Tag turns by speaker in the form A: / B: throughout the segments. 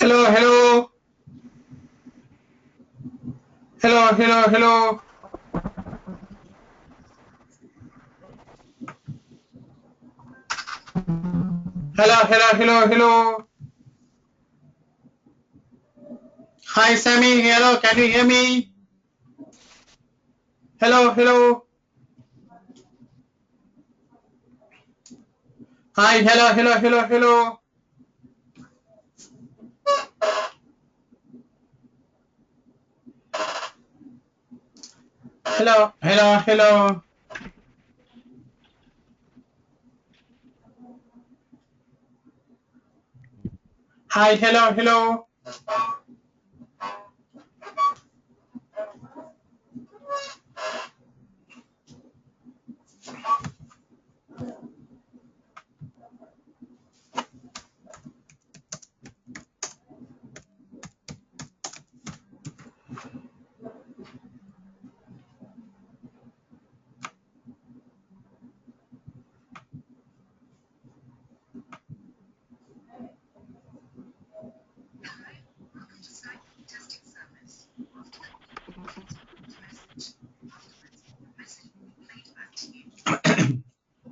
A: Hello, hello. Hello, hello, hello. Hello, hello, hello, hello. Hi, Sammy. Hello, can you hear me? Hello, hello. Hi, hello, hello, hello, hello. Hello, hello, hello. Hi, hello, hello.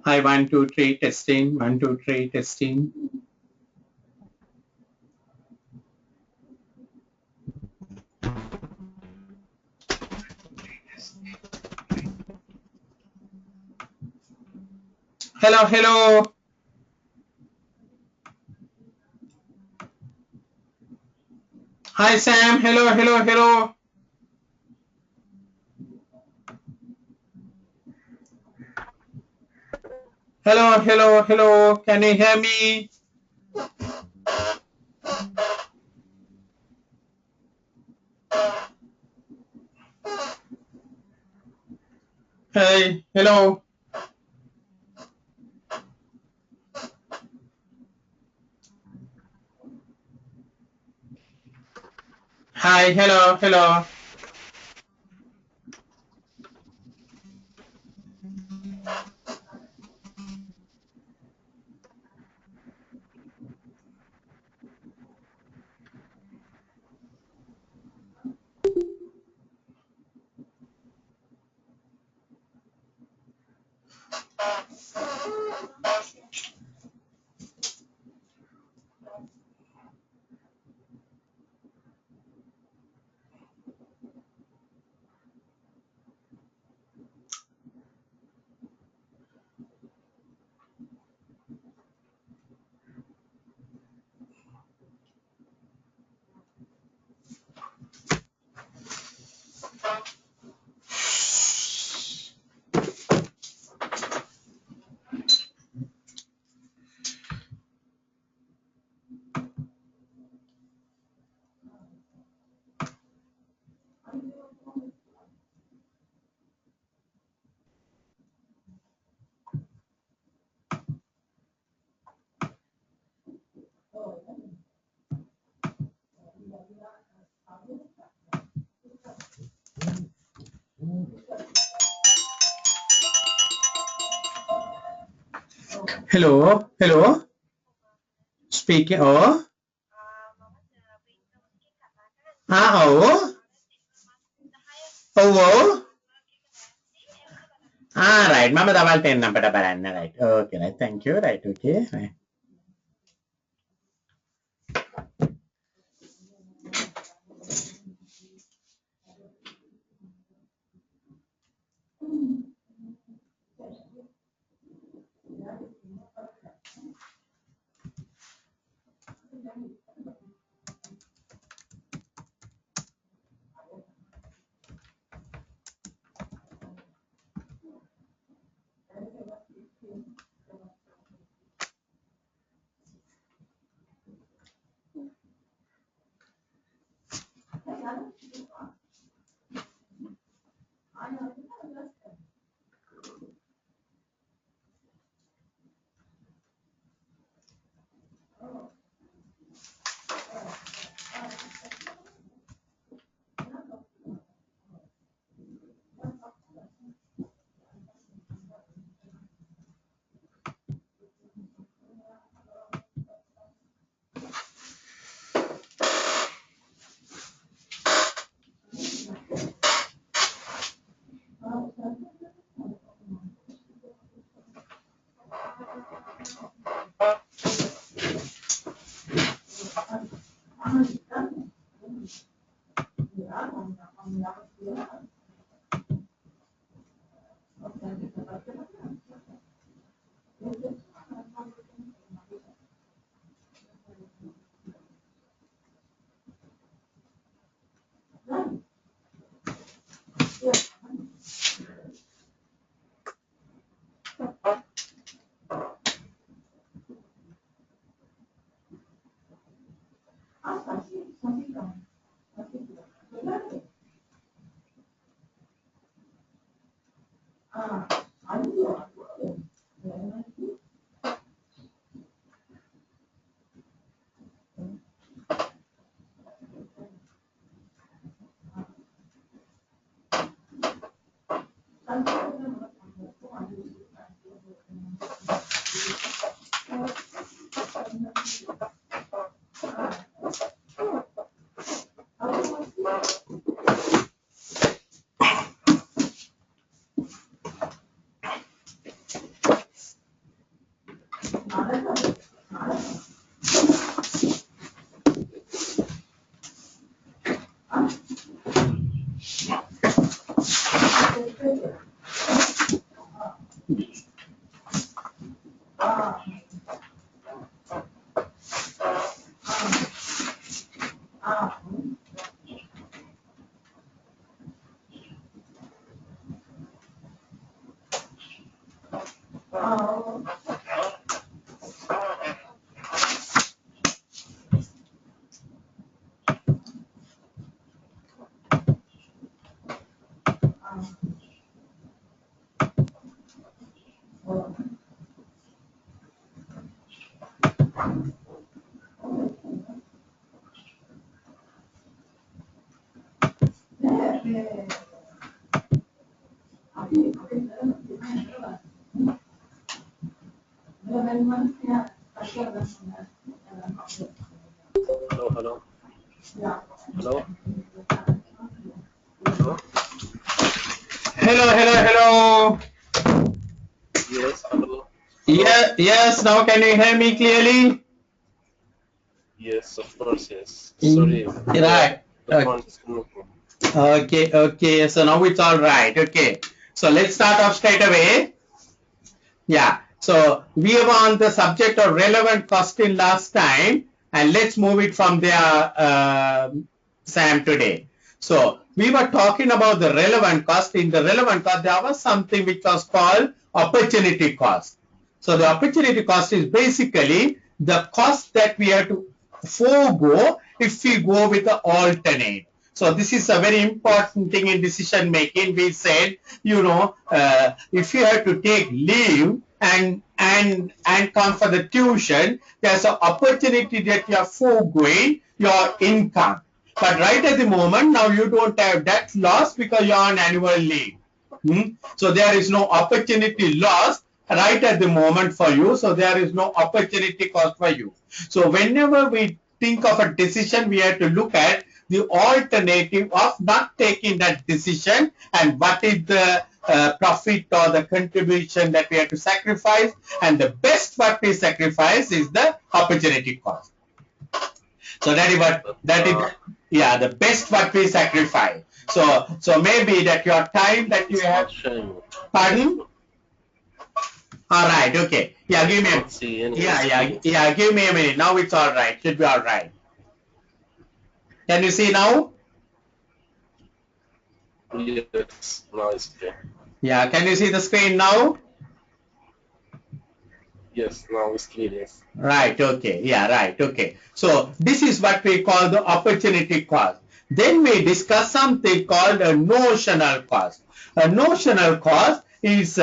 A: Hi, 1, 2, 3, testing. 1, 2, 3, testing. Hello, hello. Hi, Sam. Hello, hello, hello. Hello, hello, hello. Can you hear me? Hey, hello. Hi, hello, hello. Hello, hello. Speaking. Oh, oh, oh. Right. Mama tawal pen number baran. Right. Okay. Right. Thank you. Right. Okay. Right.
B: Hello, hello. Hello. Hello.
A: Hello.
B: Yes, hello.
A: Yeah, yes, now can you hear me clearly?
B: Yes, of course, yes. Sorry,
A: Right.
B: the phone is connecting.
A: Okay. So now it's all right. Okay. So let's start off straight away. Yeah. So we have on the subject of relevant question last time, and let's move it from there, Sam, today. So we were talking about the relevant cost. In the relevant cost, there was something which was called opportunity cost. So the opportunity cost is basically the cost that we have to forego if we go with the alternate. So this is a very important thing in decision making. We said, if you have to take leave and come for the tuition, there's an opportunity that you are foregoing your income. But right at the moment, now you don't have that loss because you're on annual leave. So there is no opportunity loss right at the moment for you. So there is no opportunity cost for you. So whenever we think of a decision, we have to look at the alternative of not taking that decision and what is the profit or the contribution that we have to sacrifice, and the best what we sacrifice is the opportunity cost. So that is what the best what we sacrifice. So maybe that your time that you have. Pardon? All right. Okay. Yeah. Give me. Give me a minute. Now it's all right. Should be all right. Can you see now?
B: Yes. Now it's okay.
A: Yeah. Can you see the screen now?
B: Yes. Now it's clear. Yes.
A: Right. Okay. Yeah. Right. Okay. So this is what we call the opportunity cost. Then we discuss something called a notional cost. A notional cost is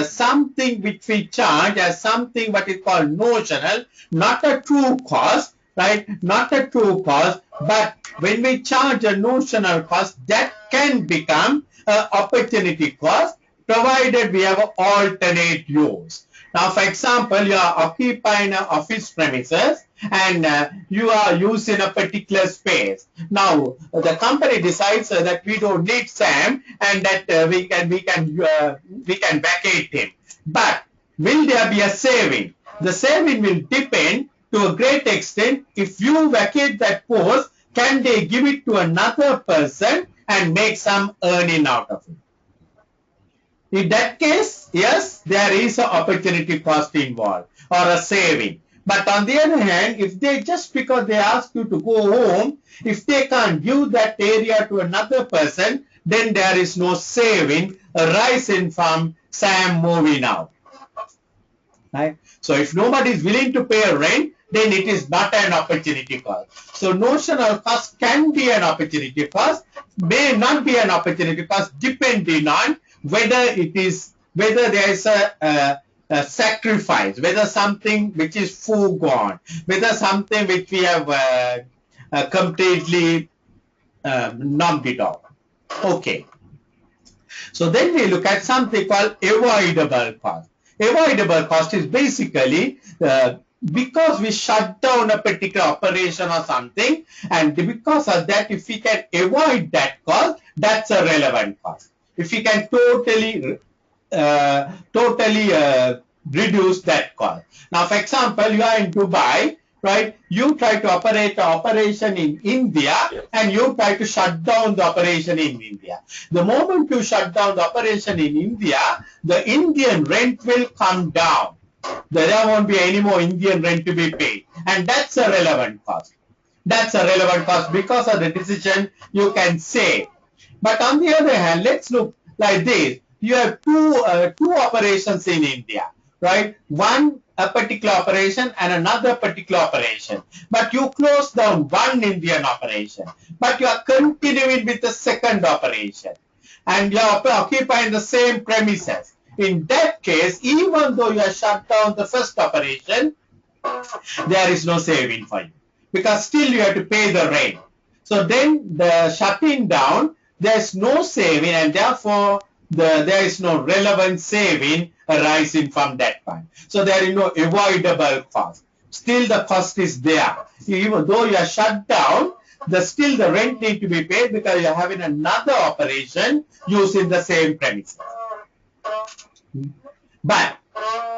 A: something which we charge as something what is called notional, not a true cost, right? Not a true cost, but when we charge a notional cost, that can become an opportunity cost, provided we have an alternate use. Now, for example, you are occupying an office premises and you are using a particular space. Now, the company decides that we don't need Sam and that we can vacate him. But will there be a saving? The saving will depend to a great extent. If you vacate that post, can they give it to another person and make some earning out of it? In that case, yes, there is an opportunity cost involved or a saving. But on the other hand, if they just because they ask you to go home, if they can't give that area to another person, then there is no saving arising from Sam moving out. Right? So if nobody is willing to pay rent, then it is not an opportunity cost. So notional cost can be an opportunity cost, may not be an opportunity cost, depending on whether there is a sacrifice, whether something which is foregone, whether something which we have completely knocked it off. Okay. So then we look at something called avoidable cost. Avoidable cost is basically because we shut down a particular operation or something, and because of that, if we can avoid that cost, that's a relevant cost. If we can totally reduce that cost. Now, for example, you are in Dubai, right? You try to operate an operation in India, and you try to shut down the operation in India. The moment you shut down the operation in India, the Indian rent will come down. There won't be any more Indian rent to be paid, and that's a relevant cost. That's a relevant cost because of the decision you can save. But on the other hand, let's look like this. You have two operations in India, right? One a particular operation and another particular operation. But you close down one Indian operation, but you are continuing with the second operation, and you are occupying the same premises. In that case, even though you have shut down the first operation, there is no saving for you because still you have to pay the rent. So then the shutting down, there's no saving, and therefore there is no relevant saving arising from that point. So there is no avoidable cost. Still the cost is there. Even though you are shut down, still the rent need to be paid because you are having another operation using the same premises. But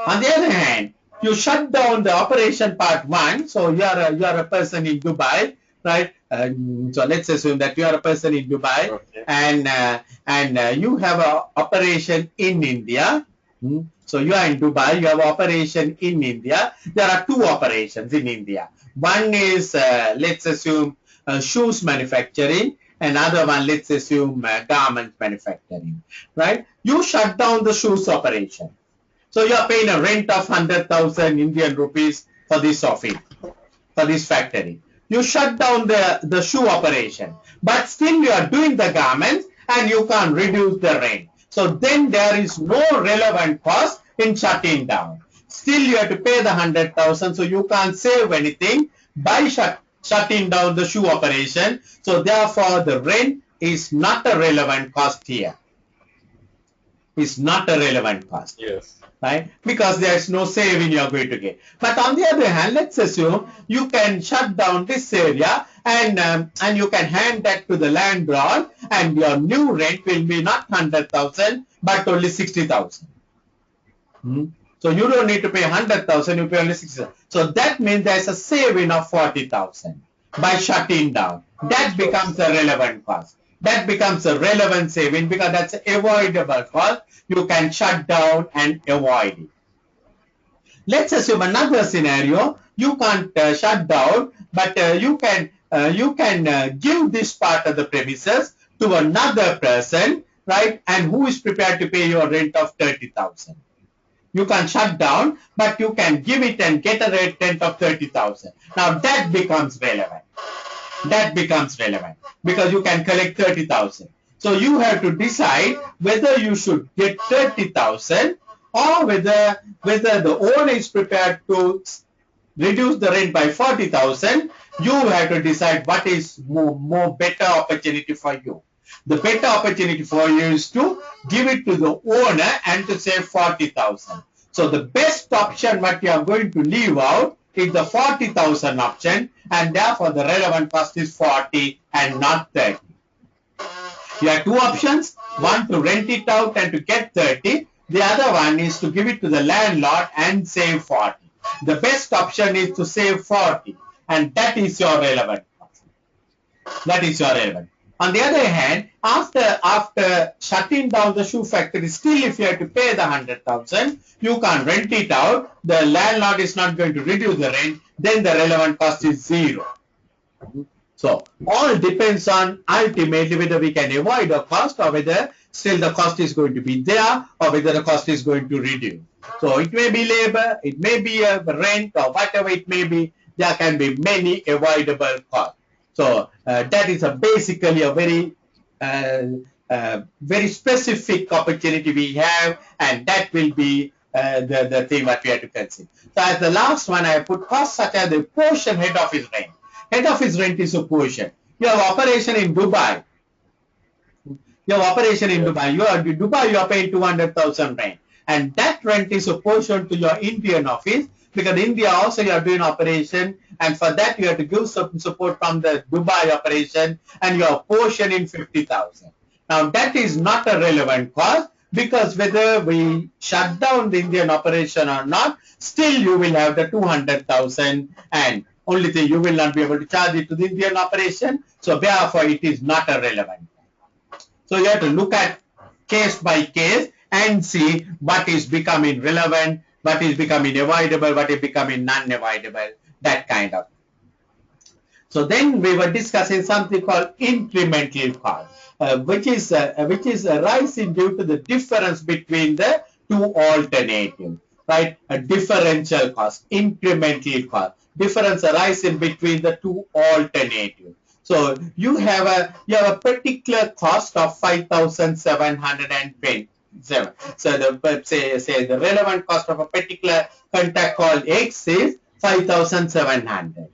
A: on the other hand, you shut down the operation part one. So you are a person in Dubai, right? So let's assume that you are a person in Dubai,
B: Okay.
A: and you have an operation in India. So you are in Dubai, you have an operation in India. There are two operations in India. One is let's assume shoes manufacturing. Another one, let's assume garment manufacturing, right? You shut down the shoes operation. So you are paying a rent of 100,000 Indian rupees for this office, for this factory. You shut down the shoe operation, but still you are doing the garments and you can't reduce the rent. So then there is no relevant cost in shutting down. Still you have to pay the 100,000, so you can't save anything by shutting down the shoe operation. So therefore the rent is not a relevant cost here. It's not a relevant cost.
B: Yes.
A: Right? Because there's no saving you're going to get. But on the other hand, let's assume you can shut down this area and you can hand that to the landlord, and your new rent will be not 100,000 but only 60,000. So you don't need to pay 100,000, you pay only 60,000. So that means there's a saving of 40,000 by shutting down. That becomes a relevant cost. That becomes a relevant saving because that's an avoidable cost. You can shut down and avoid it. Let's assume another scenario. You can't shut down, but you can give this part of the premises to another person, right? And who is prepared to pay your rent of 30,000. You can shut down, but you can give it and get a rent of 30,000. Now that becomes relevant. That becomes relevant because you can collect 30,000. So you have to decide whether you should get 30,000 or whether the owner is prepared to reduce the rent by 40,000. You have to decide what is more better opportunity for you. The better opportunity for you is to give it to the owner and to save 40,000. So the best option what you are going to leave out is the 40,000 option, and therefore the relevant cost is 40 and not 30. You have two options, one to rent it out and to get 30. The other one is to give it to the landlord and save 40. The best option is to save 40, and that is your relevant cost. That is your relevant. On the other hand, after shutting down the shoe factory, still if you have to pay the 100,000, you can't rent it out. The landlord is not going to reduce the rent. Then the relevant cost is 0. So all depends on ultimately whether we can avoid a cost or whether still the cost is going to be there or whether the cost is going to reduce. So it may be labor, it may be a rent or whatever it may be. There can be many avoidable costs. So that is basically a very specific opportunity we have, and that will be the thing that we have to consider. So as the last one, I put costs such as the portion head office rent. Head office rent is a portion. You have operation in Dubai. You are paying 200,000 rent, and that rent is a portion to your Indian office, because India also you are doing operation, and for that you have to give some support from the Dubai operation, and your portion in 50,000. Now that is not a relevant cost, because whether we shut down the Indian operation or not, still you will have the 200,000, and only thing you will not be able to charge it to the Indian operation. So therefore it is not a relevant. So you have to look at case by case and see what is becoming relevant, what is becoming avoidable, what is becoming non-avoidable, that kind of. So then we were discussing something called incremental cost, which is arising due to the difference between the two alternatives, right? A differential cost, incremental cost, difference arising between the two alternatives. So you have a particular cost of 5,727. So say the relevant cost of a particular contract called X is 5,700.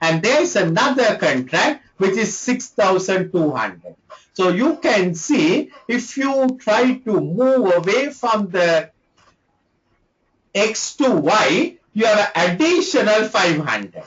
A: And there is another contract which is 6,200. So you can see, if you try to move away from the X to Y, you have an additional 500.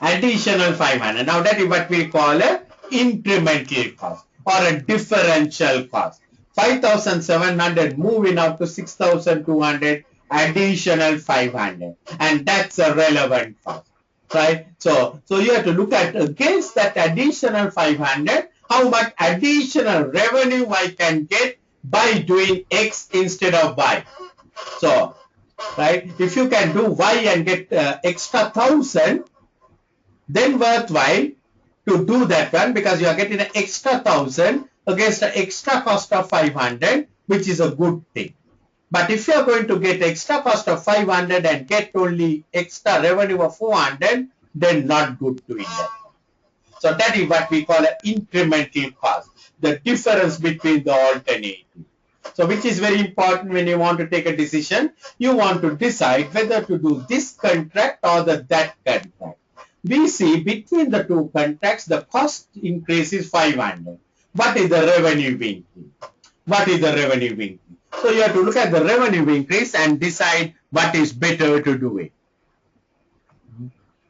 A: Additional 500. Now that is what we call a incremental cost or a differential cost. 5,700 moving up to 6,200, additional 500, and that's a relevant cost, right? So you have to look at against that additional 500, how much additional revenue I can get by doing X instead of Y. So, right, if you can do Y and get extra 1,000, then worthwhile to do that one, because you are getting an extra 1,000 against an extra cost of 500, which is a good thing. But if you are going to get extra cost of 500 and get only extra revenue of 400, then not good doing that. So that is what we call an incremental cost, the difference between the alternatives. So which is very important when you want to take a decision. You want to decide whether to do this contract or that contract. We see between the two contracts, the cost increase is 500. What is the revenue increase? What is the revenue increase? So you have to look at the revenue increase and decide what is better to do it.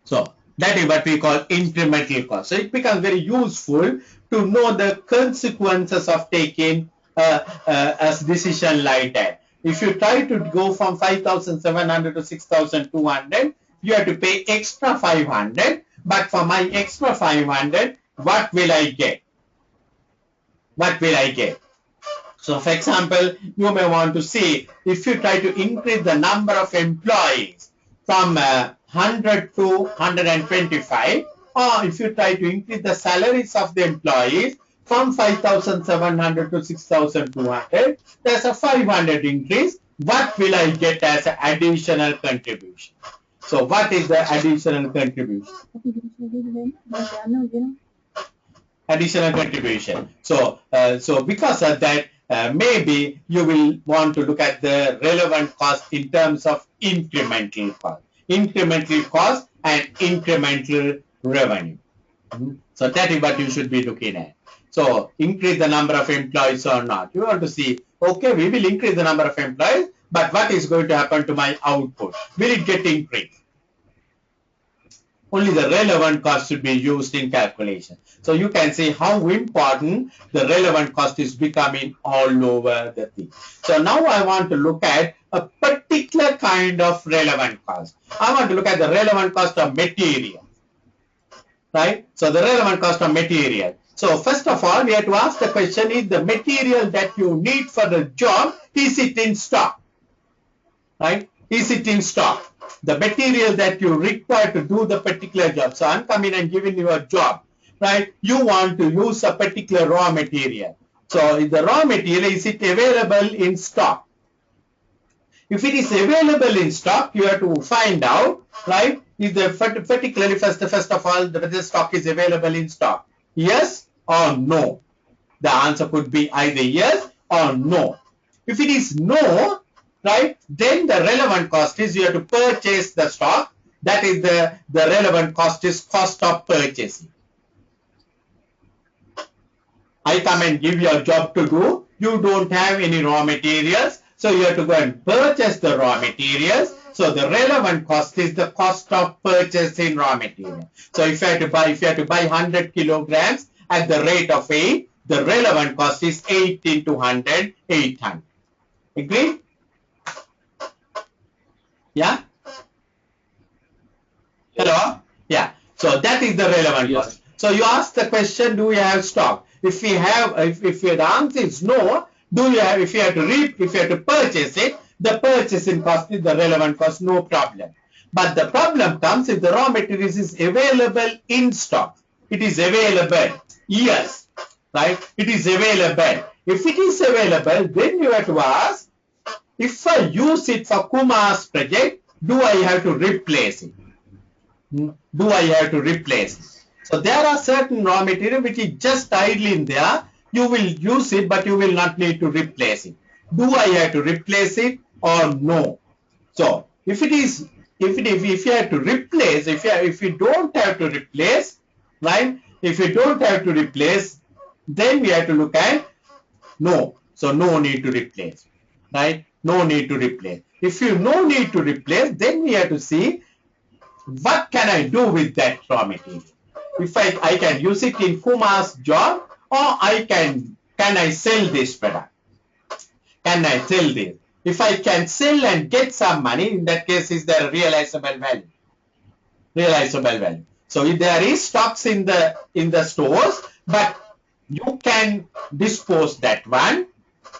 A: So that is what we call incremental cost. So it becomes very useful to know the consequences of taking a decision like that. If you try to go from 5,700 to 6,200, you have to pay extra 500. But for my extra 500, what will I get? What will I get? So for example, you may want to see, if you try to increase the number of employees from 100 to 125, or if you try to increase the salaries of the employees from 5,700 to 6,200, there's a 500 increase. What will I get as an additional contribution? So what is the additional contribution? Additional contribution. So because of that, maybe you will want to look at the relevant cost in terms of incremental cost and incremental revenue. So that is what you should be looking at. So increase the number of employees or not. You want to see, okay, we will increase the number of employees, but what is going to happen to my output? Will it get increased? only the relevant cost should be used in calculation. So you can see how important the relevant cost is becoming all over the thing. So now I want to look at a particular kind of relevant cost. I want to look at the relevant cost of material. Right? So the relevant cost of material. So first of all, we have to ask the question, is the material that you need for the job, is it in stock? Right? Is it in stock? The material that you require to do the particular job. So I'm coming and giving you a job, right? You want to use a particular raw material. So the raw material, is it available in stock? If it is available in stock, you have to find out, right? Is the particularly first of all, the stock is available in stock? Yes or no? The answer could be either yes or no. If it is no, right, then the relevant cost is you have to purchase the stock. That is the relevant cost is cost of purchasing. I come and give you a job to do. You don't have any raw materials. So you have to go and purchase the raw materials. So the relevant cost is the cost of purchasing raw material. So if you have to buy 100 kilograms at the rate of 8, the relevant cost is 8 into 100, 800. Agree? Yeah? Hello? Yeah. So that is the relevant cost. So you ask the question, do you have stock? If we have, if the answer is no, do you have, if you have to purchase it, the purchasing cost is the relevant cost, no problem. But the problem comes if the raw materials is available in stock. It is available. Yes. Right? It is available. If it is available, then you have to ask, if I use it for Kumar's project, do I have to replace it? Do I have to replace it? So there are certain raw material which is just idling there. You will use it, but you will not need to replace it. Do I have to replace it or no? So if it is, if you have to replace, if you don't have to replace, right? If you don't have to replace, then we have to look at no. So no need to replace, right? No need to replace. If you no need to replace, then we have to see what can I do with that raw material. If I can use it in Kumar's job, or can I sell this product? Can I sell this? If I can sell and get some money, in that case, is there a realizable value? Realizable value. So if there is stocks in the stores, but you can dispose that one.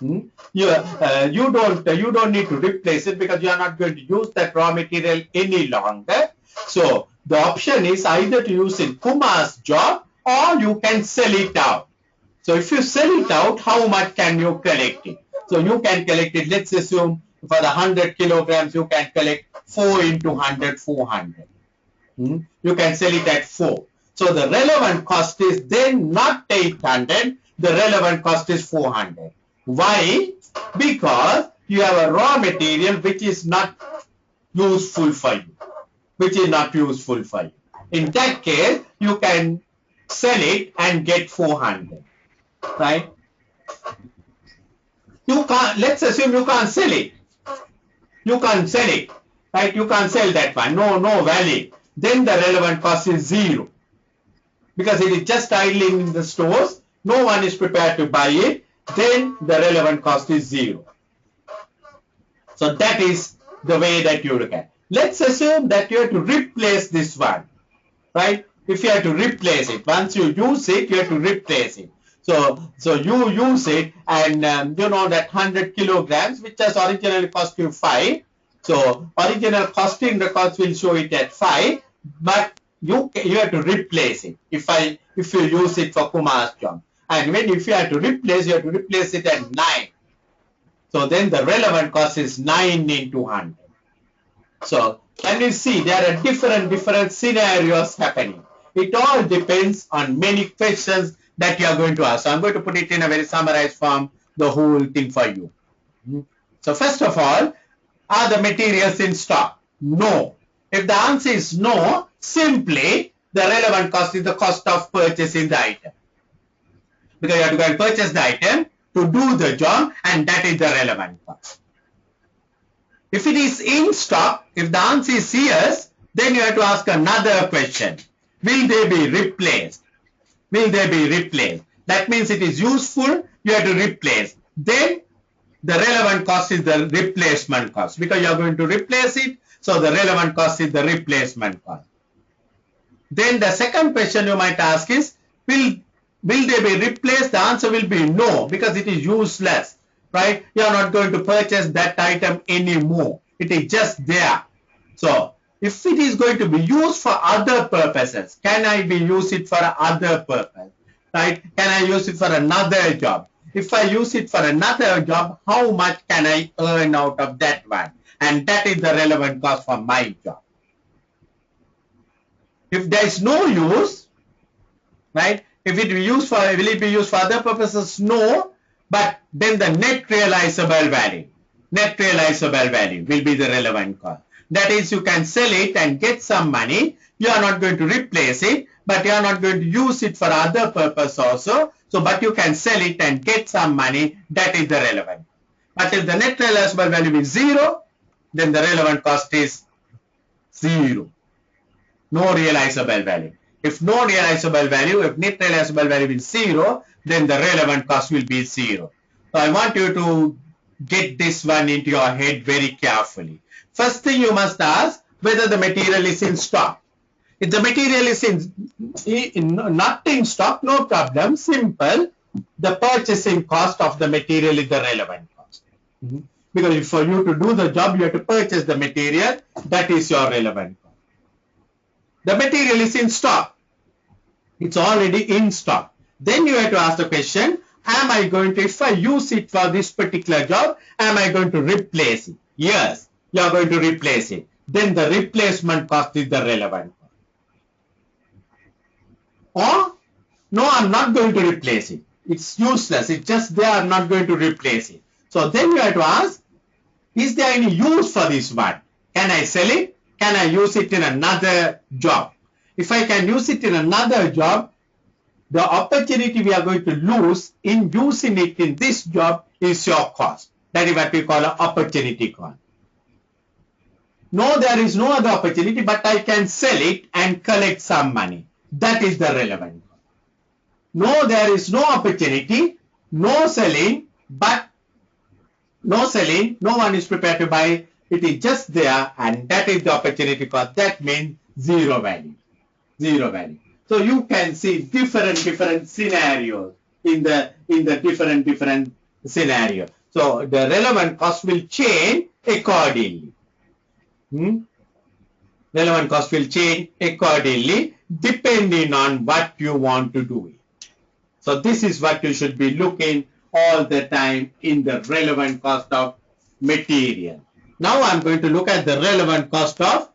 A: You don't need to replace it because you are not going to use that raw material any longer. So the option is either to use in Kumar's job or you can sell it out. So if you sell it out, how much can you collect it? So you can collect it, let's assume for the 100 kilograms, you can collect 4 into 100, 400. You can sell it at 4. So the relevant cost is then not 800, the relevant cost is 400. Why? Because you have a raw material which is not useful for you. Which is not useful for you. In that case, you can sell it and get 400. Right? You can't, let's assume you can't sell it. You can't sell it. Right? You can't sell that one. No value. Then the relevant cost is 0. Because it is just idling in the stores. No one is prepared to buy it. Then the relevant cost is 0. So that is the way that you look at. Let's assume that you have to replace this one, right? If you have to replace it, once you use it, you have to replace it. So you use it, and you know that 100 kilograms, which has originally cost you 5. So original costing records will show it at 5, but you have to replace it. If you use it for Kumar's job, and if you have to replace, you have to replace it at 9. So then the relevant cost is 9 into 100. So can you see there are different scenarios happening. It all depends on many questions that you are going to ask. So I'm going to put it in a very summarized form, the whole thing for you. So first of all, are the materials in stock? No. If the answer is no, simply the relevant cost is the cost of purchasing the item. Because you have to go and purchase the item to do the job, and that is the relevant cost. If it is in stock, if the answer is yes, Then you have to ask another question. Will they be replaced? Will they be replaced? That means it is useful, you have to replace. Then the relevant cost is the replacement cost because you are going to replace it. So the relevant cost is the replacement cost. Then the second question you might ask is, will they be replaced? The answer will be no, because it is useless, right? You are not going to purchase that item anymore. It is just there. So if it is going to be used for other purposes, can I be use it for other purpose, right? Can I use it for another job? If I use it for another job, how much can I earn out of that one? And that is the relevant cost for my job. If there is no use, right? If it will it be used for other purposes? No. But then the net realizable value will be the relevant cost. That is, you can sell it and get some money. You are not going to replace it, but you are not going to use it for other purpose also. So, but you can sell it and get some money. That is the relevant. But if the net realizable value is 0, then the relevant cost is 0. No realizable value. If no realizable value, if net realizable value is 0, then the relevant cost will be 0. So I want you to get this one into your head very carefully. First thing you must ask whether the material is in stock. If the material is not in stock, no problem, simple. The purchasing cost of the material is the relevant cost. Because for you to do the job, you have to purchase the material. That is your relevant cost. The material is in stock. It's already in stock. Then you have to ask the question, am I going to, if I use it for this particular job, am I going to replace it? Yes, you are going to replace it. Then the replacement cost is the relevant cost. Or, no, I'm not going to replace it. It's useless. It's just they are not going to replace it. So then you have to ask, is there any use for this one? Can I sell it? Can I use it in another job? If I can use it in another job, the opportunity we are going to lose in using it in this job is your cost. That is what we call an opportunity cost. No, there is no other opportunity, but I can sell it and collect some money. That is the relevant cost. No, there is no opportunity, no selling, no one is prepared to buy. It is just there, and that is the opportunity cost. That means 0 value. 0 value. So you can see different scenarios in the different scenario. So the relevant cost will change accordingly. Relevant cost will change accordingly depending on what you want to do it. So this is what you should be looking all the time in the relevant cost of material. Now I'm going to look at the relevant cost of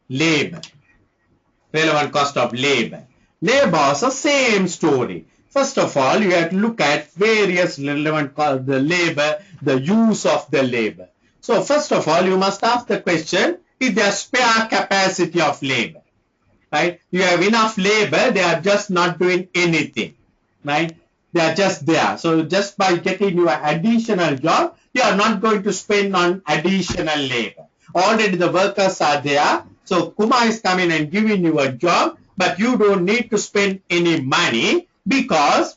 A: labor. Relevant cost of labor. Labor is the same story. First of all, you have to look at various relevant costs, the labor, the use of the labor. So first of all, you must ask the question, is there spare capacity of labor? Right? You have enough labor, they are just not doing anything. Right? They are just there. So just by getting your additional job, you are not going to spend on additional labor. Already the workers are there. So Kumar is coming and giving you a job, but you don't need to spend any money because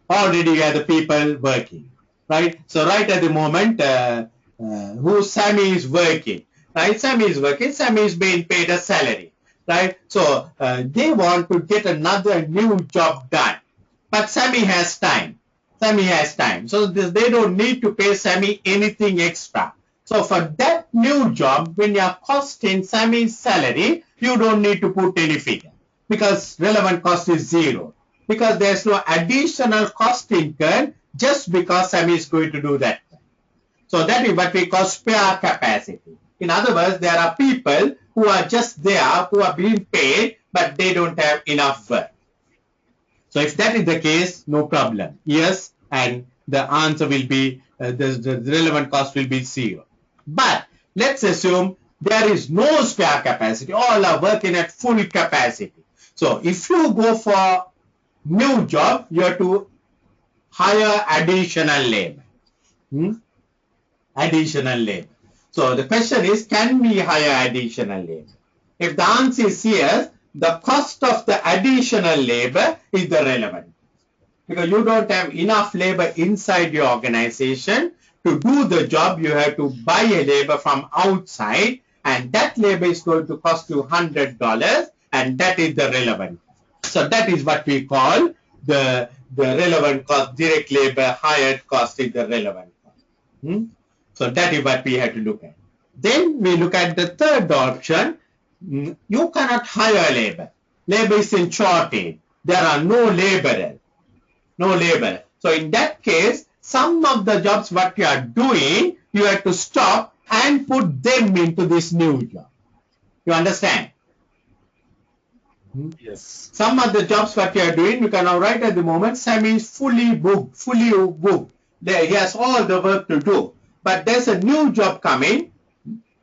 A: already you have the people working. Right? So right at the moment, Sammy is working. Right? Sammy is working. Sammy is being paid a salary. Right? So they want to get another new job done. But Sammy has time. Sammy has time. So they don't need to pay Sammy anything extra. So for that new job, when you are costing Sammy's salary, you don't need to put any figure because relevant cost is 0. Because there is no additional cost incurred just because Sammy is going to do that. So that is what we call spare capacity. In other words, there are people who are just there, who are being paid, but they don't have enough work. So if that is the case, no problem. Yes, and the answer will be, the relevant cost will be 0. But let's assume there is no spare capacity. All are working at full capacity. So if you go for new job, you have to hire additional labor. Additional labor. So the question is, can we hire additional labor? If the answer is yes, the cost of the additional labor is the relevant. Because you don't have enough labor inside your organization to do the job, you have to buy a labor from outside, and that labor is going to cost you $100, and that is the relevant. So that is what we call the relevant cost. Direct labor hired cost is the relevant cost. So that is what we have to look at. Then we look at the third option. You cannot hire labor. Labor is in shortage. There are no laborers. No labor. So in that case, some of the jobs what you are doing, you have to stop and put them into this new job. You understand?
B: Yes.
A: Some of the jobs what you are doing, you can now write at the moment, Sammy is fully booked. There, he has all the work to do. But there's a new job coming.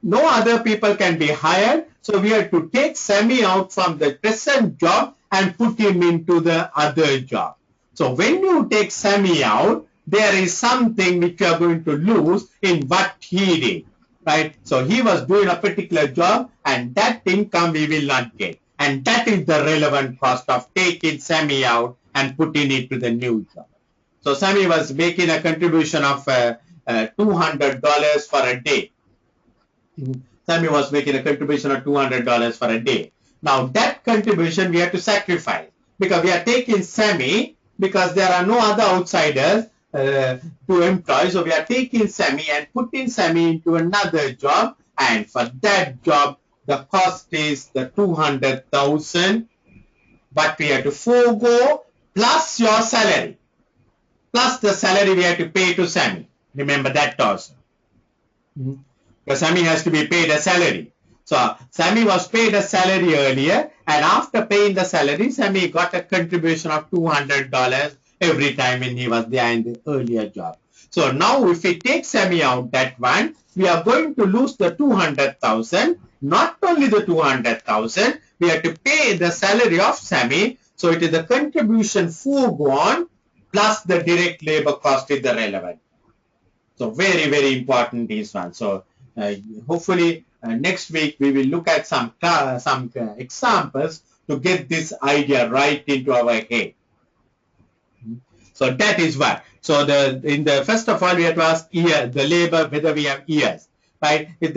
A: No other people can be hired. So we have to take Sammy out from the present job and put him into the other job. So when you take Sammy out, there is something which you are going to lose in what he did, right? So he was doing a particular job, and that income we will not get. And that is the relevant cost of taking Sammy out and putting it to the new job. So Sammy was making a contribution of $200 for a day. Sammy was making a contribution of $200 for a day. Now that contribution we have to sacrifice, because we are taking Sammy, because there are no other outsiders to employ. So we are taking Sammy and putting Sammy into another job, and for that job the cost is the 200,000, but we have to forego plus your salary, plus the salary we have to pay to Sammy. Remember that also. Because Sammy has to be paid a salary. So Sammy was paid a salary earlier, and after paying the salary, Sammy got a contribution of $200 every time when he was there in the earlier job. So now if we take Sammy out that one, we are going to lose the 200,000. Not only the 200,000, we have to pay the salary of Sammy. So it is the contribution foregone plus the direct labor cost is the relevant. So very, very important this one. So hopefully next week we will look at some examples to get this idea right into our head. So that is what. So first of all we have to ask the labor whether we have years, right? If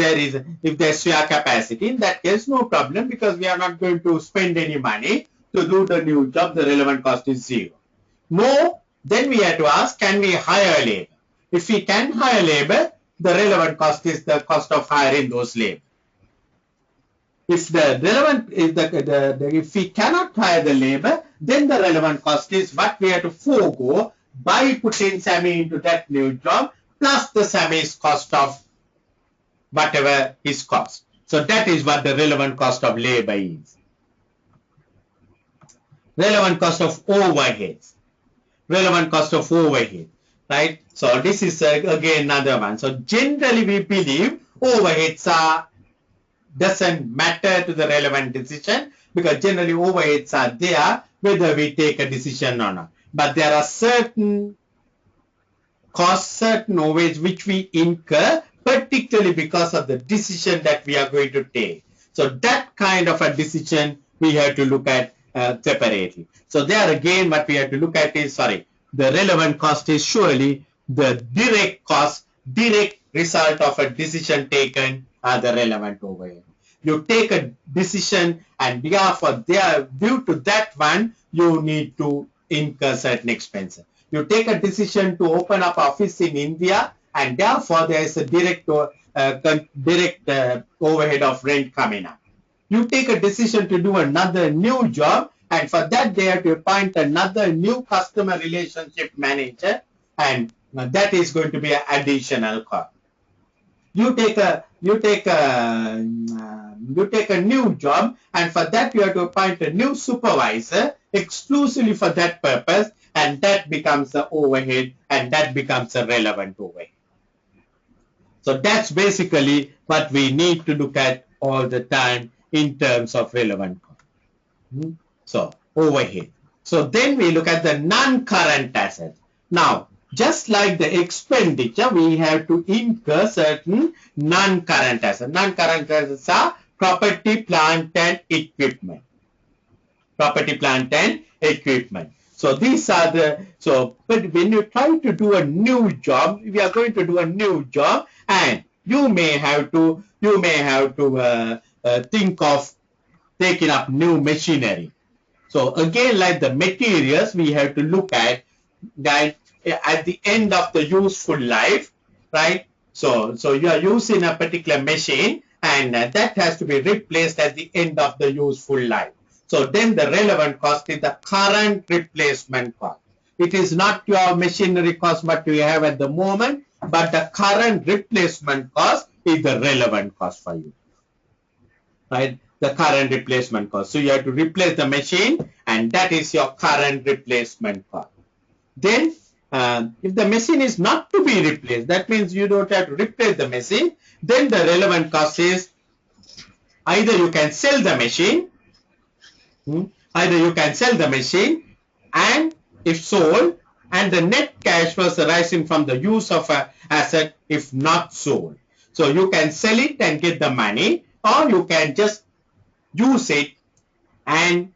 A: there's sheer capacity, in that case no problem, because we are not going to spend any money to do the new job. The relevant cost is zero. No, then we have to ask, can we hire labor? If we can hire labor, the relevant cost is the cost of hiring those labor. If if we cannot hire the labor, then the relevant cost is what we have to forego by putting Sammy into that new job plus the Sammy's cost of whatever his cost. So that is what the relevant cost of labor is. Relevant cost of overheads. Relevant cost of overhead, right? So this is again another one. So generally we believe overheads doesn't matter to the relevant decision, because generally overheads are there whether we take a decision or not. But there are certain costs, certain overheads which we incur, particularly because of the decision that we are going to take. So that kind of a decision we have to look at separately. So there again what we have to look at is, the relevant cost is surely the direct cost, direct result of a decision taken are the relevant overhead. You take a decision, and therefore due to that one you need to incur certain expenses. You take a decision to open up office in India, and therefore there is a direct overhead of rent coming up. You take a decision to do another new job, and for that they have to appoint another new customer relationship manager, and that is going to be an additional cost. You take a new job, and for that you have to appoint a new supervisor exclusively for that purpose, and that becomes the overhead, and that becomes a relevant overhead. So that's basically what we need to look at all the time in terms of relevant cost. So overhead. So then we look at the non-current assets. Now just like the expenditure, we have to incur certain non-current assets. Non-current assets are property, plant and equipment. Property, plant and equipment. So these are the, so, but when you try to do a new job, we are going to do a new job, and you may have to think of taking up new machinery. So again, like the materials, we have to look at that at the end of the useful life, right? So you are using a particular machine, and that has to be replaced at the end of the useful life. So then the relevant cost is the current replacement cost. It is not your machinery cost what you have at the moment, but the current replacement cost is the relevant cost for you, right? The current replacement cost. So you have to replace the machine, and that is your current replacement cost. Then if the machine is not to be replaced, that means you don't have to replace the machine, then the relevant cost is either you can sell the machine, and if sold, and the net cash was arising from the use of an asset if not sold. So you can sell it and get the money, or you can just use it and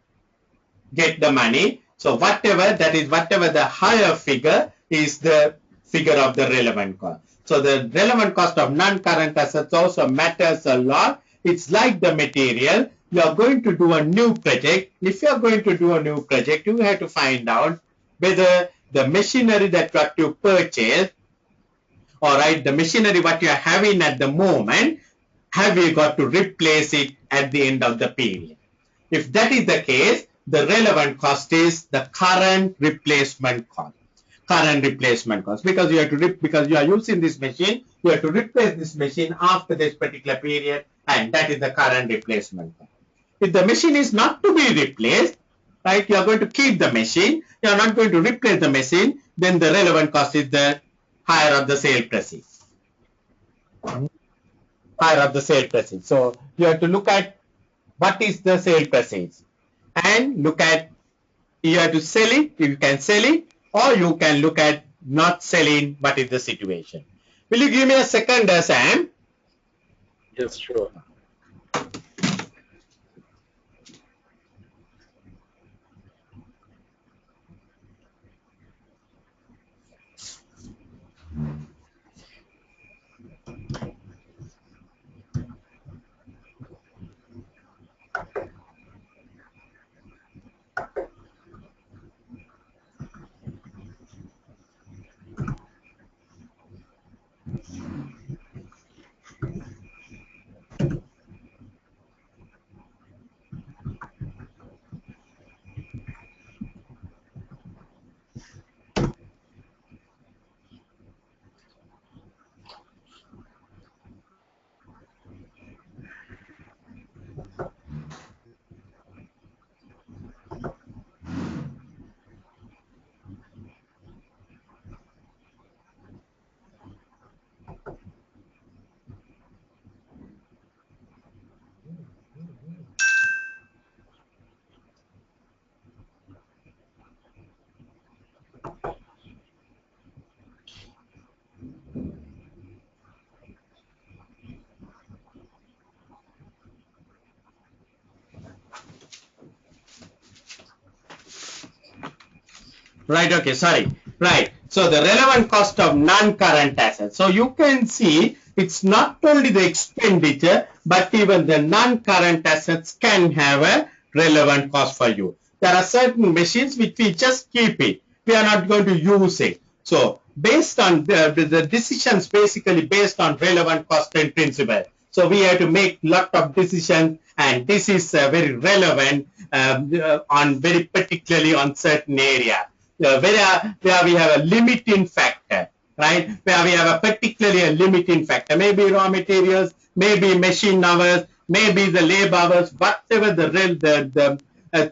A: get the money. So whatever the higher figure is the figure of the relevant cost. So the relevant cost of non-current assets also matters a lot. It's like the material. You are going to do a new project. If you are going to do a new project, you have to find out whether the machinery that you purchase, all right, the machinery what you are having at the moment, have you got to replace it at the end of the period? If that is the case, the relevant cost is the current replacement cost. Current replacement cost, because you have to because you are using this machine, you have to replace this machine after this particular period, and that is the current replacement cost. If the machine is not to be replaced, right, you are going to keep the machine, you are not going to replace the machine, then the relevant cost is the higher of the sale proceeds. Higher of the sale proceeds. So you have to look at what is the sale proceeds, and look at, you have to sell it, you can sell it, or you can look at not selling, what is the situation. Will you give me a second, Sam?
B: Yes, sure.
A: Right, okay, sorry. Right. So the relevant cost of non-current assets. So you can see it's not only the expenditure, but even the non-current assets can have a relevant cost for you. There are certain machines which we just keep it. We are not going to use it. So based on the decisions, basically based on relevant cost and principle. So we have to make lot of decisions, and this is very relevant on very particularly on certain area. Where we have a limiting factor, right? Where we have a particularly a limiting factor, maybe raw materials, maybe machine hours, maybe the labor hours, whatever the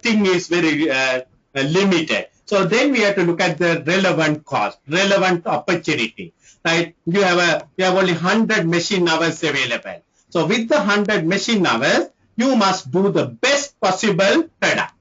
A: thing is very limited. So then we have to look at the relevant cost, relevant opportunity, right? You have only 100 machine hours available. So with the 100 machine hours, you must do the best possible product.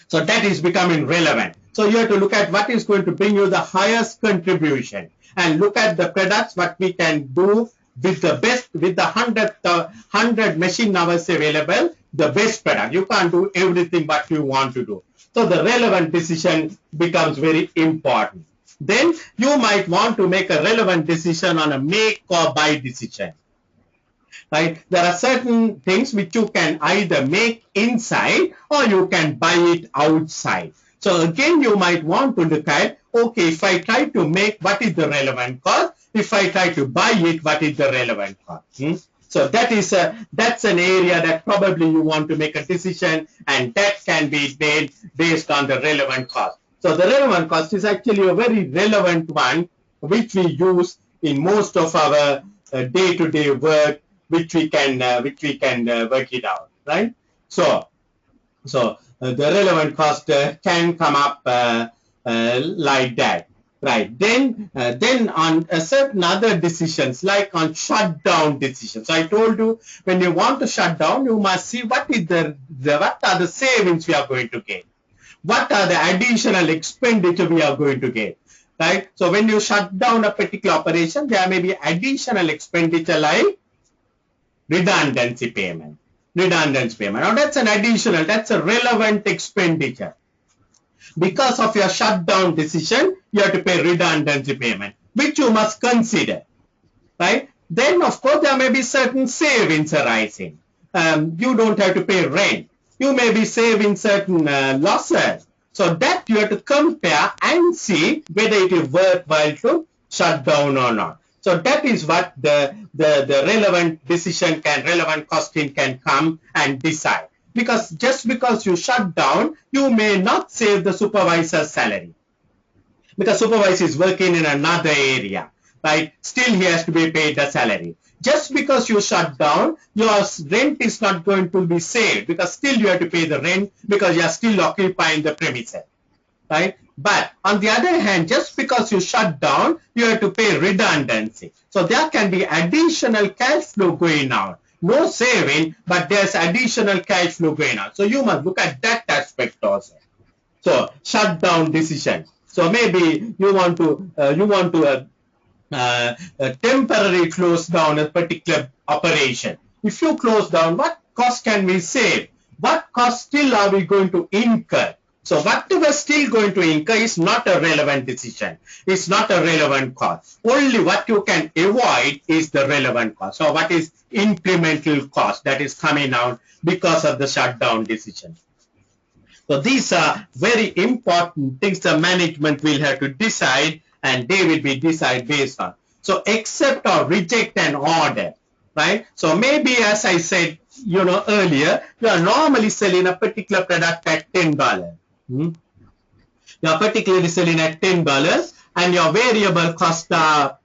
A: So that is becoming relevant. So you have to look at what is going to bring you the highest contribution and look at the products what we can do with the best, with the 100 machine hours available, the best product. You can't do everything what you want to do. So the relevant decision becomes very important. Then you might want to make a relevant decision on a make or buy decision. Right? There are certain things which you can either make inside or you can buy it outside. So again, you might want to look at, okay, if I try to make, what is the relevant cost? If I try to buy it, what is the relevant cost? So that's an area that probably you want to make a decision, and that can be made based on the relevant cost. So the relevant cost is actually a very relevant one, which we use in most of our day-to-day work, which we can work it out, right? So the relevant cost can come up like that, right? Then on certain other decisions, like on shutdown decisions, I told you when you want to shut down, you must see what are the savings we are going to get, what are the additional expenditure we are going to get, right? So when you shut down a particular operation, there may be additional expenditure like redundancy payment. Now that's an additional, that's a relevant expenditure. Because of your shutdown decision, you have to pay redundancy payment, which you must consider, right? Then of course there may be certain savings arising. You don't have to pay rent. You may be saving certain losses. So that you have to compare and see whether it is worthwhile to shut down or not. So that is what the relevant decision relevant costing can come and decide. Because just because you shut down, you may not save the supervisor's salary. Because supervisor is working in another area, right? Still he has to be paid the salary. Just because you shut down, your rent is not going to be saved, because still you have to pay the rent because you are still occupying the premises, right? But on the other hand, just because you shut down, you have to pay redundancy. So there can be additional cash flow going out. No saving, but there's additional cash flow going out. So you must look at that aspect also. So shutdown decision. So maybe you want to temporarily close down a particular operation. If you close down, what cost can we save? What cost still are we going to incur? So whatever still going to incur is not a relevant decision. It's not a relevant cost. Only what you can avoid is the relevant cost. So what is incremental cost that is coming out because of the shutdown decision? So these are very important things the management will have to decide, and they will be decided based on. So accept or reject an order, right? So maybe, as I said, earlier, you are normally selling a particular product at $10. You are particularly selling at $10, and your variable costs are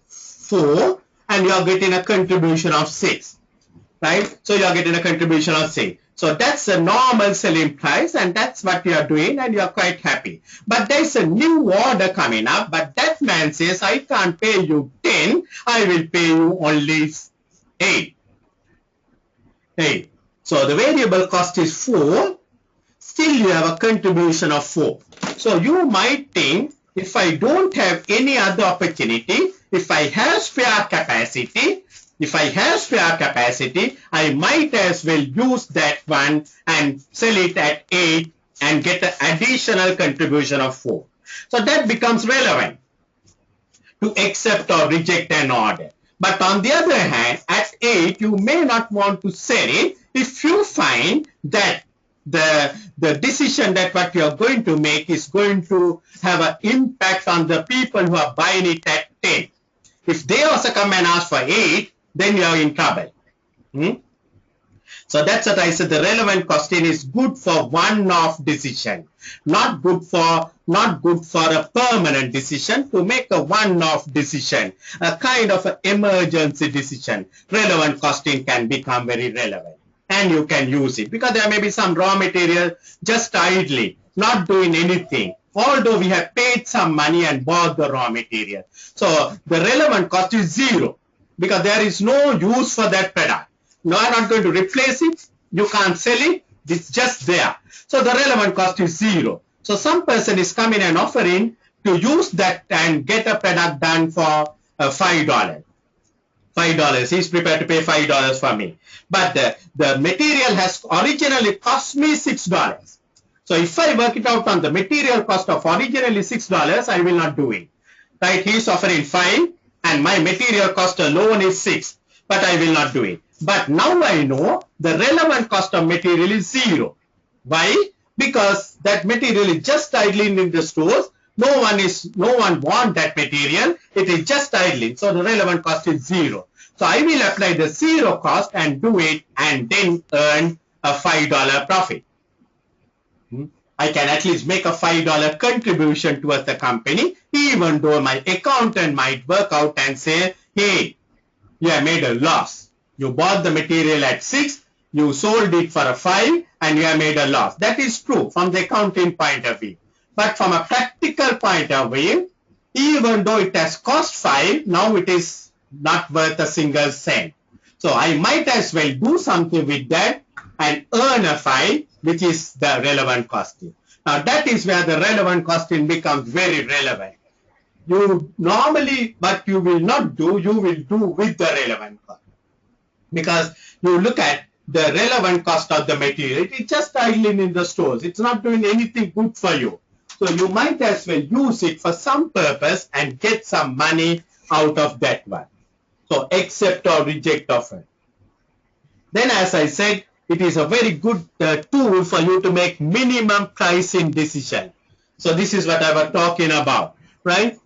A: 4, and you are getting a contribution of 6, right? So you are getting a contribution of 6. So that's a normal selling price, and that's what you are doing, and you are quite happy. But there's a new order coming up, but that man says, I can't pay you 10, I will pay you only 8. So the variable cost is 4, still you have a contribution of 4. So you might think, if I don't have any other opportunity, if I have spare capacity, I might as well use that one and sell it at 8 and get an additional contribution of 4. So that becomes relevant to accept or reject an order. But on the other hand, at 8, you may not want to sell it if you find that the decision that what you are going to make is going to have an impact on the people who are buying it at 10. If they also come and ask for 8, then you are in trouble. So that's what I said. The relevant costing is good for one-off decision, not good for a permanent decision. To make a one-off decision, a kind of an emergency decision, relevant costing can become very relevant, and you can use it because there may be some raw material just idly, not doing anything, although we have paid some money and bought the raw material. So the relevant cost is 0 because there is no use for that product. You are not going to replace it. You can't sell it. It's just there. So the relevant cost is 0. So some person is coming and offering to use that and get a product done for $5. $5. He's prepared to pay $5 for me. But the material has originally cost me $6. So if I work it out on the material cost of originally $6, I will not do it. Right? He's offering 5 and my material cost alone is 6. But I will not do it. But now I know the relevant cost of material is 0. Why? Because that material is just idling in the stores. No one want that material. It is just idling. So the relevant cost is 0. So I will apply the 0 cost and do it and then earn a $5 profit. I can at least make a $5 contribution towards the company, even though my accountant might work out and say, hey, you have made a loss. You bought the material at 6, you sold it for a 5 and you have made a loss. That is true from the accounting point of view. But from a practical point of view, even though it has cost 5, now it is not worth a single cent. So I might as well do something with that and earn a 5, which is the relevant costing. Now that is where the relevant costing becomes very relevant. You normally, but you will not do, you will do with the relevant cost. Because you look at the relevant cost of the material, it is just idling in the stores. It's not doing anything good for you. So you might as well use it for some purpose and get some money out of that one. So accept or reject offer. Then as I said, it is a very good tool for you to make minimum pricing decision. So this is what I was talking about, right?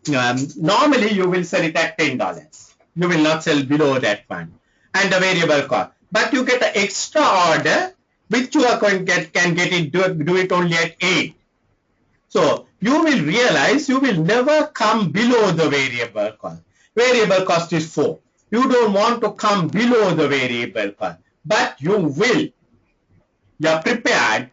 A: Normally you will sell it at $10. You will not sell below that one. And the variable cost. But you get an extra order which you are going to can get it do it only at 8. So you will realize you will never come below the variable cost. Variable cost is 4. You don't want to come below the variable cost, but you will. You are prepared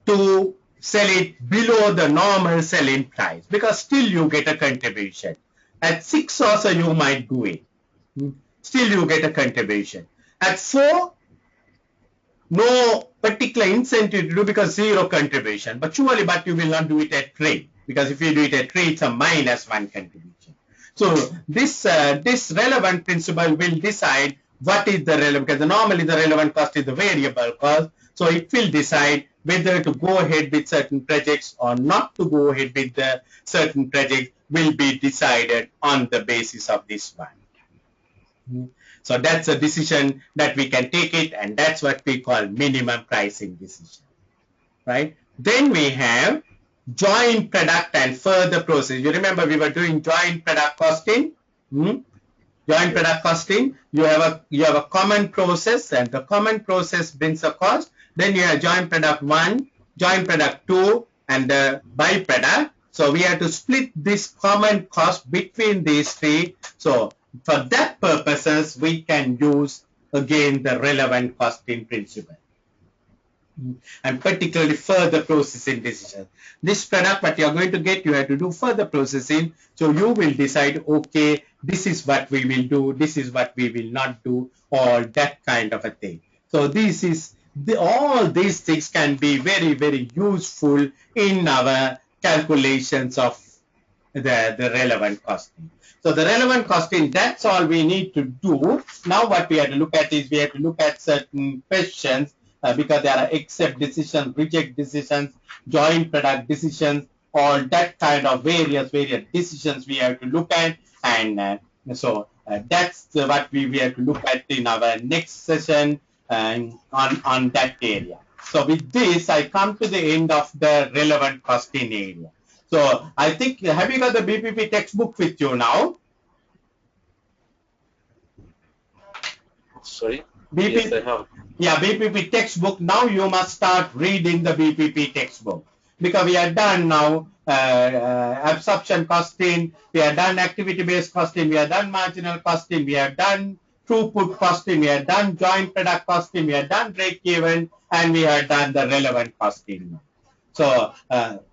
A: to sell it below the normal selling price because still you get a contribution. At 6 also you might do it. Still you get a contribution. At 4, no particular incentive to do because 0 contribution. But surely, but you will not do it at 3 because if you do it at 3, it's a -1 contribution. So this relevant principle will decide what is the relevant, because normally the relevant cost is the variable cost. So it will decide whether to go ahead with certain projects or not to go ahead with the certain project will be decided on the basis of this one. So that's a decision that we can take it, and that's what we call minimum pricing decision, right? Then we have joint product and further process. You remember we were doing joint product costing. Joint product costing. You have a common process, and the common process brings a cost. Then you have joint product 1, joint product 2, and the byproduct. So we have to split this common cost between these 3. So for that purposes, we can use again the relevant costing principle. And particularly further processing decision. This product what you are going to get, you have to do further processing. So you will decide, okay, this is what we will do, this is what we will not do, or that kind of a thing. So this is all these things can be very, very useful in our calculations of the relevant costing. So the relevant costing, that's all we need to do. Now what we have to look at is we have to look at certain questions because there are accept decisions, reject decisions, joint product decisions, all that kind of various decisions we have to look at. And so that's what we have to look at in our next session on that area. So with this, I come to the end of the relevant costing area. So I think, have you got the BPP textbook with you now?
B: Sorry?
A: BPP,
B: yes, I have.
A: Yeah, BPP textbook. Now you must start reading the BPP textbook because we are done now absorption costing, we are done activity-based costing, we are done marginal costing, we are done throughput costing, we are done joint product costing, we are done break-even, and we are done the relevant costing. So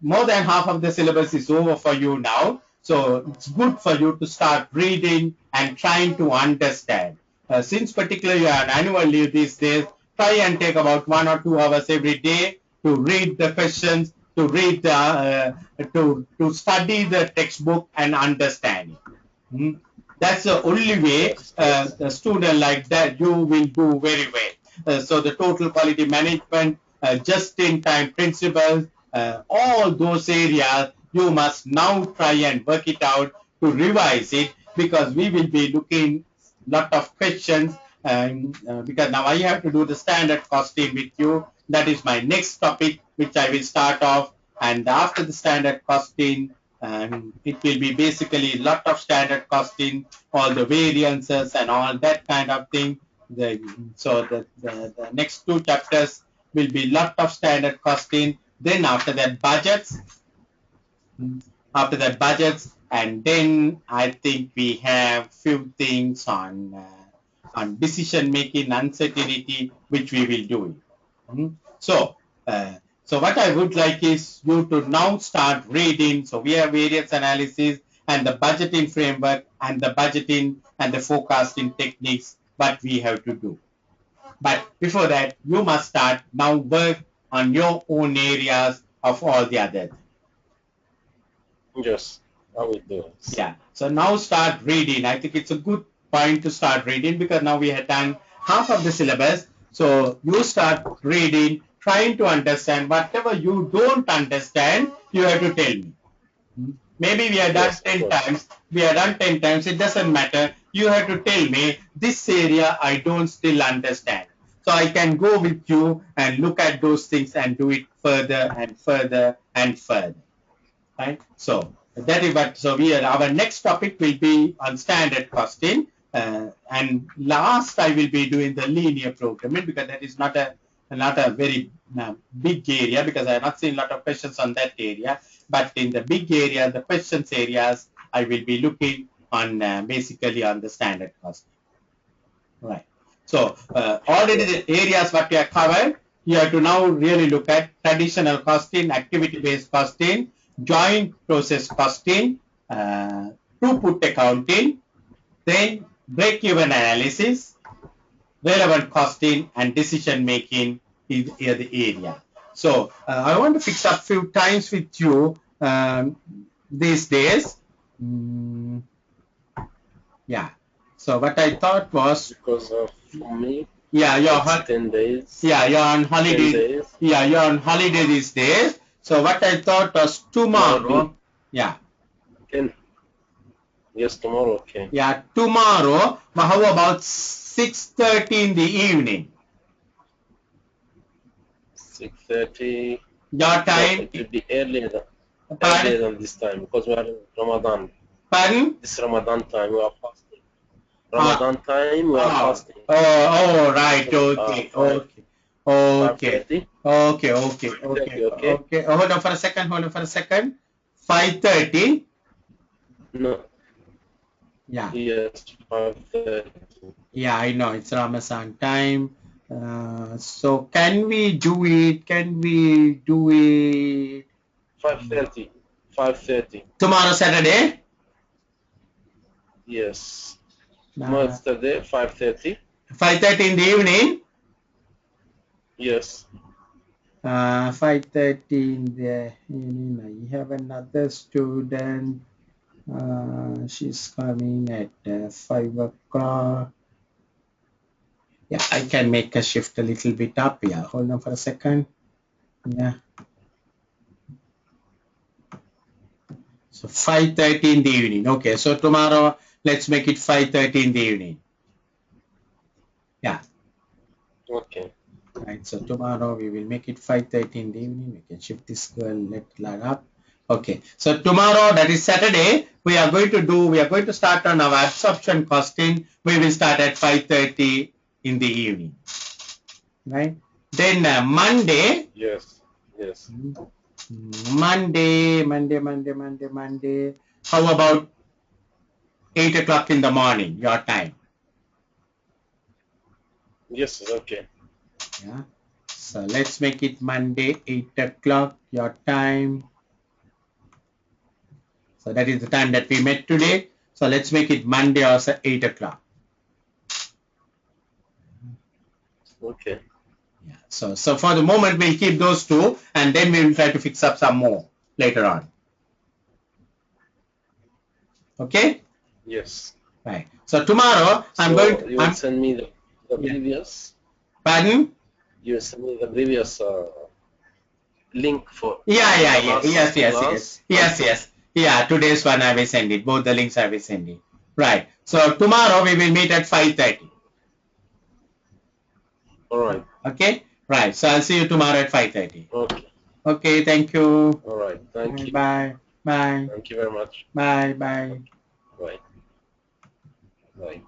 A: more than half of the syllabus is over for you now. So it's good for you to start reading and trying to understand. Since particularly you are on annual leave these days, try and take about 1 or 2 hours every day to read the questions to read the to study the textbook and understand it. That's the only way
B: Yes, yes.
A: a student like that you will do very well. So the total quality management, just-in-time principles, all those areas you must now try and work it out to revise it, because we will be looking lot of questions, because now I have to do the standard costing with you. That is my next topic which I will start off, and after the standard costing, it will be basically a lot of standard costing, all the variances and all that kind of thing. The next two chapters will be lot of standard costing. Then after that budgets, and then I think we have few things on decision making uncertainty, which we will do. So, so what I would like is you to now start reading. So we have variance analysis and the budgeting framework and the budgeting and the forecasting techniques, what we have to do. But before that, you must start now work on your own areas of all the others.
B: Yes, I will do it.
A: Yeah. So now start reading. I think it's a good point to start reading, because now we have done half of the syllabus. So you start reading, trying to understand whatever you don't understand, you have to tell me. Maybe we have done
B: Yes, of
A: 10
B: course.
A: times. We have done 10 times. It doesn't matter. You have to tell me this area I don't still understand. So I can go with you and look at those things and do it further and further and further. Right? So that is what. So we are, our next topic will be on standard costing, and last I will be doing the linear programming, because that is not a very big area, because I have not seen a lot of questions on that area. But in the big area, the questions areas, I will be looking on basically on the standard costing. Right. So already
B: Sure.
A: the areas what we have covered, you have to now really look at traditional costing, activity-based costing, joint process costing, throughput accounting, then break-even analysis, relevant costing, and decision making is the area. So I want to fix up few times with you these days. Mm, yeah. So what I thought was,
B: Because for me,
A: yeah,
B: it's 10 days.
A: you're on
B: 10
A: holiday.
B: days.
A: Yeah, you're on holiday these days. So what I thought was
B: Might be
A: tomorrow. Yeah,
B: 10. Yes, tomorrow, okay.
A: yeah, tomorrow. But how about 6:30 in the evening?
B: 6:30.
A: Your
B: No,
A: time.
B: it will be earlier
A: Pardon?
B: than this time because we are in Ramadan.
A: Pardon?
B: This Ramadan time we are fasting.
A: Ah,
B: Ramadan time we are fasting.
A: oh, right.
B: So,
A: Okay,
B: 5,
A: okay, okay,
B: 5:30.
A: okay, okay,
B: 5:30, okay?
A: okay. Hold on for a second. Hold on for a second. 5:30.
B: No,
A: Yeah.
B: yes, 5:30.
A: Yeah, I know it's Ramadan time. So can we do it? Can we do it
B: 5:30. 5:30.
A: tomorrow, Saturday?
B: Yes. Tomorrow
A: Uh,
B: is Saturday, 5:30.
A: 5:30 in the evening?
B: Yes.
A: 5:30 in the evening. I have another student. She's coming at 5 o'clock. Yeah, I can make a shift a little bit up. Yeah, hold on for a second. Yeah. So 5:30 in the evening. Okay, so tomorrow let's make it 5:30 in the evening. Yeah.
B: Okay.
A: Right. So tomorrow we will make it 5:30 in the evening. We can shift this girl let up. Okay. So tomorrow, that is Saturday, we are going to start on our absorption costing. We will start at 5:30 in the evening. Right. Then Monday.
B: Yes. Yes.
A: Monday. How about 8 o'clock in the morning, your time?
B: Yes, it's okay.
A: Yeah. So let's make it Monday, 8 o'clock, your time. So that is the time that we met today. So let's make it Monday also 8 o'clock.
B: Okay.
A: Yeah. So for the moment, we'll keep those two, and then we will try to fix up some more later on. Okay?
B: Yes.
A: Right. So tomorrow, I'm
B: So
A: going to,
B: you will send me the
A: Yeah.
B: previous.
A: Pardon?
B: You will send me the previous link for
A: Yeah.
B: the last class.
A: Yes. Yeah, today's one I will send it. Both the links I will send it. Right. So tomorrow we will meet at 5:30.
B: All right.
A: Okay? Right. So I'll see you tomorrow at 5:30.
B: Okay.
A: Okay, thank you.
B: All right. Thank you.
A: Bye. Bye.
B: Thank you very much.
A: Bye. Bye.
B: Bye. Bye.